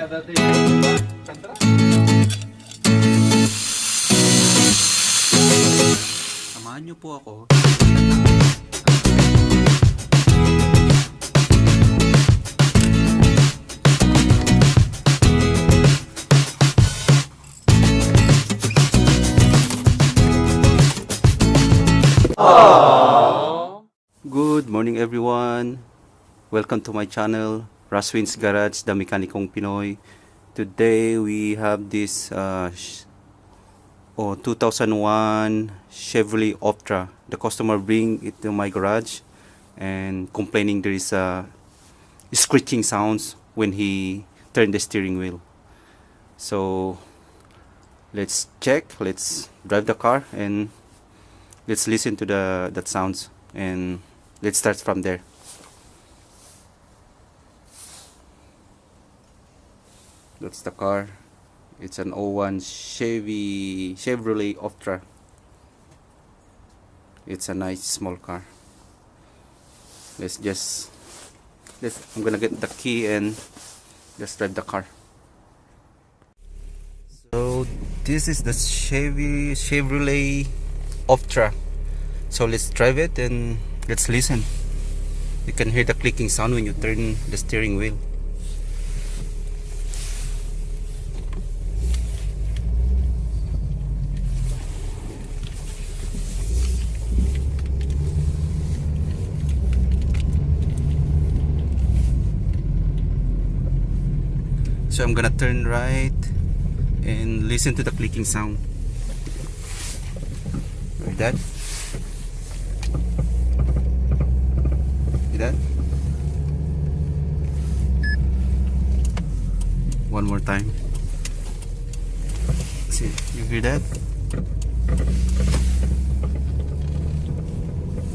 Samahan niyo po ako. Good morning everyone. Welcome to my channel, Raswin's Garage, the Mekanikong Pinoy. Today we have this 2001 Chevy Optra. The customer bring it to my garage and complaining there is screeching sounds when he turned the steering wheel. So let's check, let's drive the car and let's listen to that sounds, and let's start from there. That's the car. It's an 01 Chevrolet Optra. It's a nice small car. I'm gonna get the key and just drive the car. So this is the Chevrolet Optra. So let's drive it and let's listen. You can hear the clicking sound when you turn the steering wheel. So I'm gonna turn right and listen to the clicking sound. Like that. See that? One more time. See, you hear that?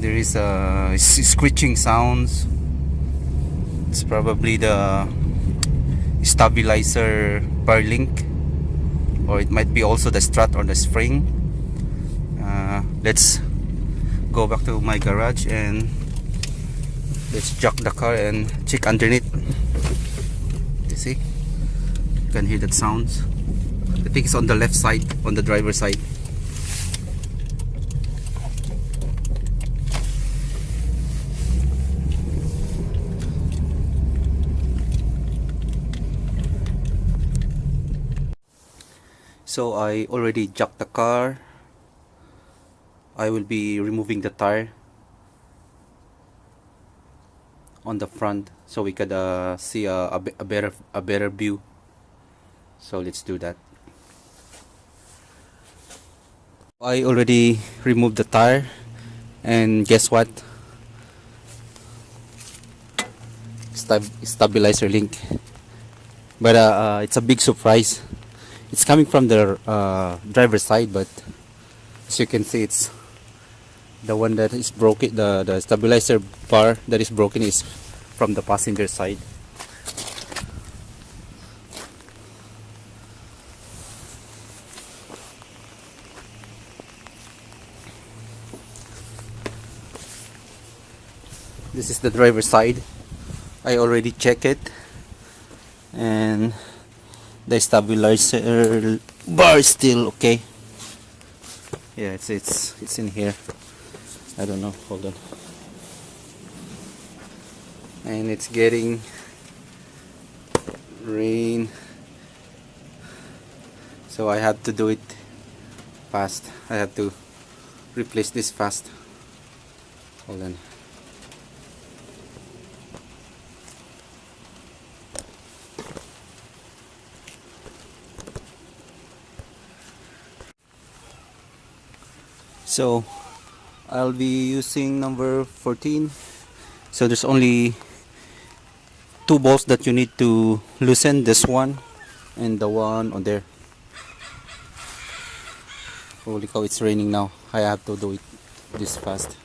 There is a screeching sounds. It's probably the stabilizer bar link, or it might be also the strut or the spring. Let's go back to my garage and let's jack the car and check underneath. You see, you can hear that sounds. I think it's on the left side, on the driver's side. So I already jacked the car. I will be removing the tire on the front so we could see a better view. So let's do that. I already removed the tire, and guess what? Stabilizer link. But it's a big surprise. It's coming from the driver's side, but as you can see, it's the one that is broken. The stabilizer bar that is broken is from the passenger side. This is the driver's side. I already checked it, and the stabilizer bar is still okay. Yeah, it's in here. I don't know, hold on. And it's getting rain, so I have to do it fast. I have to replace this fast. Hold on. So I'll be using number 14. So there's only two bolts that you need to loosen, this one and the one on there. Holy cow, it's raining now. I have to do it this fast.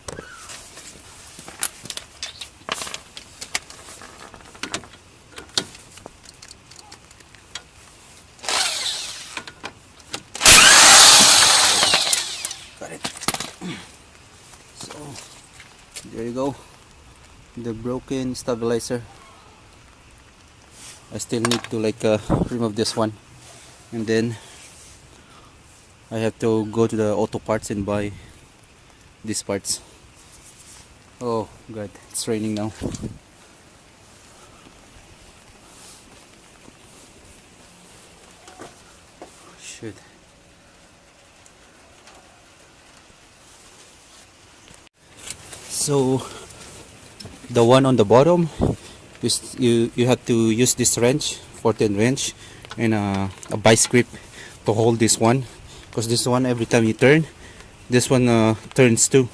Got it. So there you go, the broken stabilizer. I still need to like remove this one, and then I have to go to the auto parts and buy these parts. Oh god, it's raining now. Shit. So the one on the bottom is you have to use this wrench, 14 wrench, and a vice grip to hold this one, because this one every time you turn, this one turns too.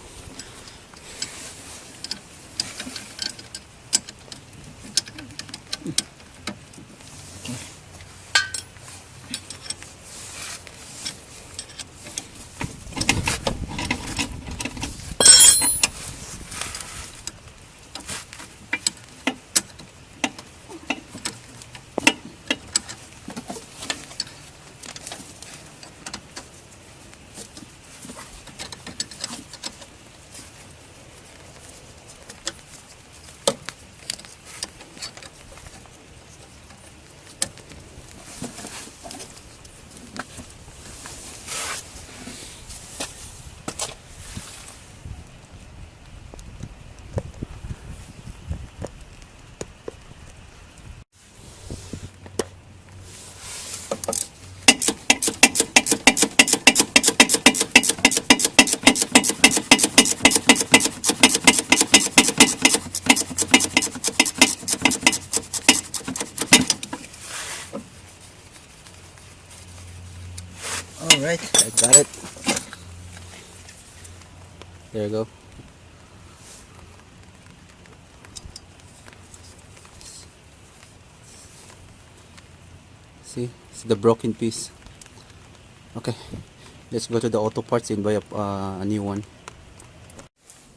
Alright, I got it. There you go. See, it's the broken piece. Okay, let's go to the auto parts and buy a new one.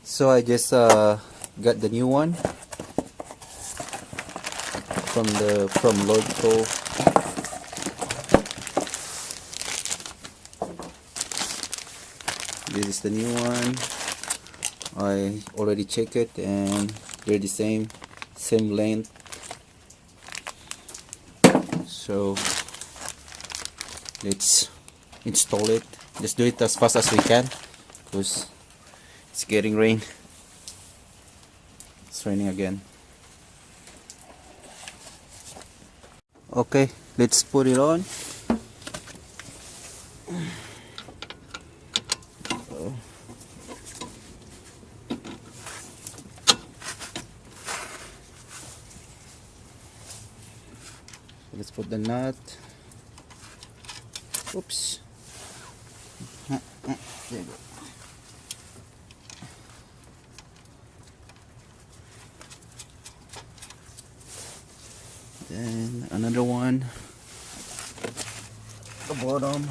So I just got the new one from Lordco. This is the new one. I already checked it and they're the same length. So let's install it. Let's do it as fast as we can because it's getting rain. It's raining again. Okay, let's put it on. Let's put the nut. Oops. There you go. Then another one. The bottom.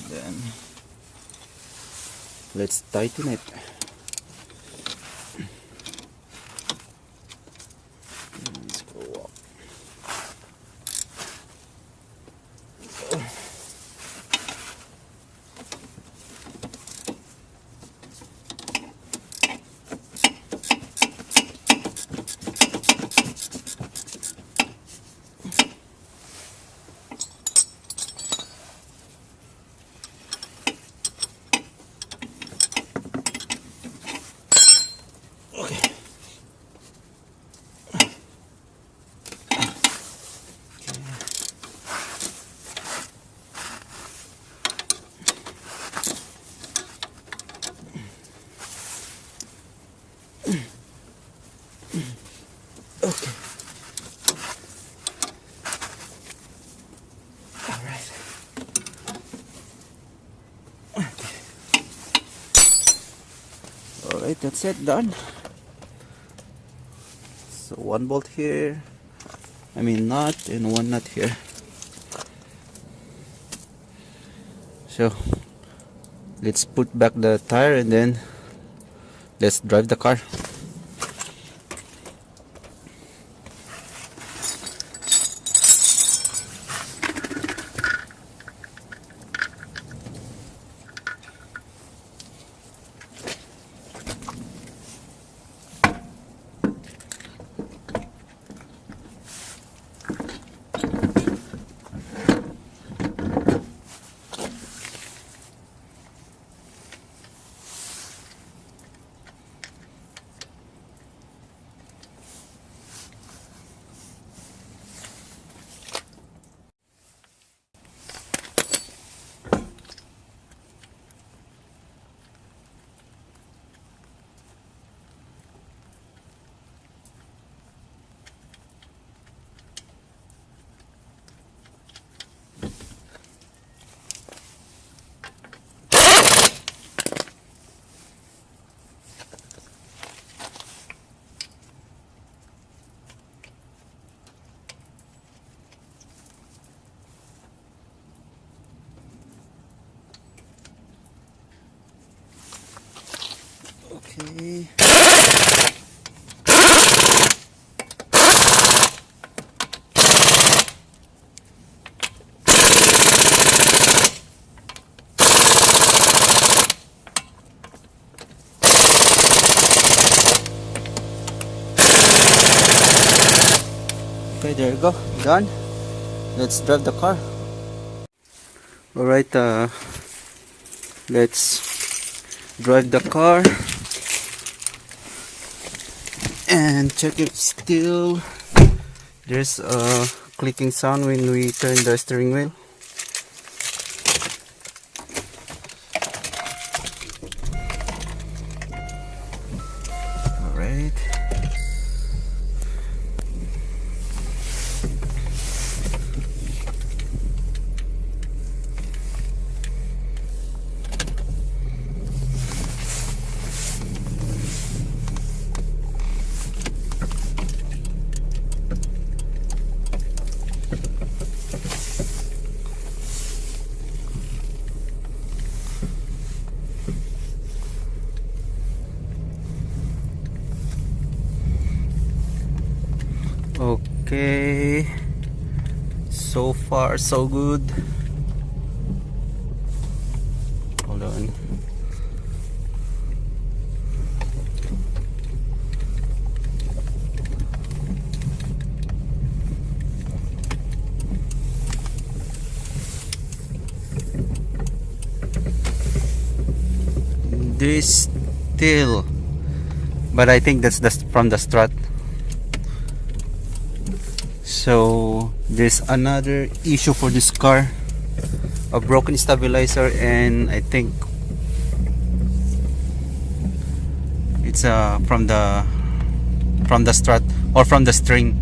Then let's tighten it. Let's go up. Okay. All right. All right, that's it, done. So one bolt here, nut, and one nut here. So let's put back the tire and then let's drive the car. Okay. Okay, there you go. Done. Let's drive the car. Alright, let's drive the car and check if still there's a clicking sound when we turn the steering wheel. Alright. Okay, so far so good. Hold on. This still, but I think that's from the strut. So there's another issue for this car, a broken stabilizer, and I think it's from the strut or from the spring.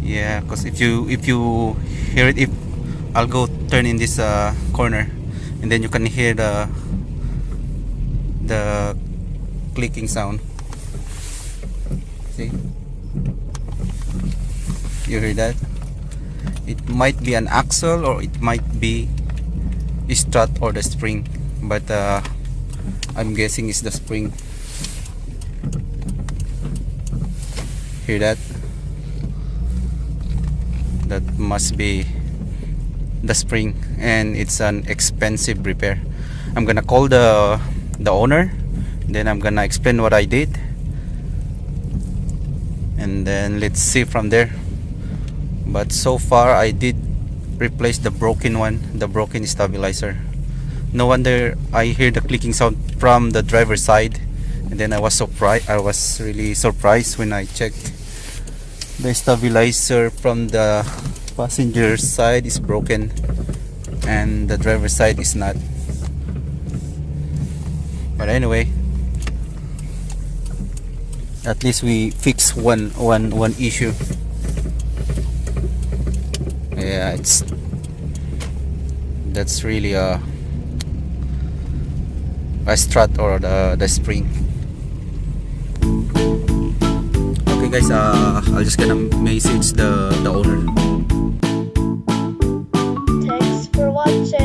Yeah, because if you hear it, if I'll go turn in this corner, and then you can hear the clicking sound. See? You hear that? It might be an axle or it might be a strut or the spring, but I'm guessing it's the spring. Hear that? That must be the spring, and it's an expensive repair. I'm gonna call the owner, then I'm gonna explain what I did, and then let's see from there. But so far I did replace the broken one, the broken stabilizer. No wonder I hear the clicking sound from the driver's side, and then I was really surprised when I checked the stabilizer from the passenger side is broken and the driver's side is not. But anyway, at least we fix one issue. Yeah, that's really a strut or the spring. Okay guys, I'll just gonna message the owner. Thanks for watching.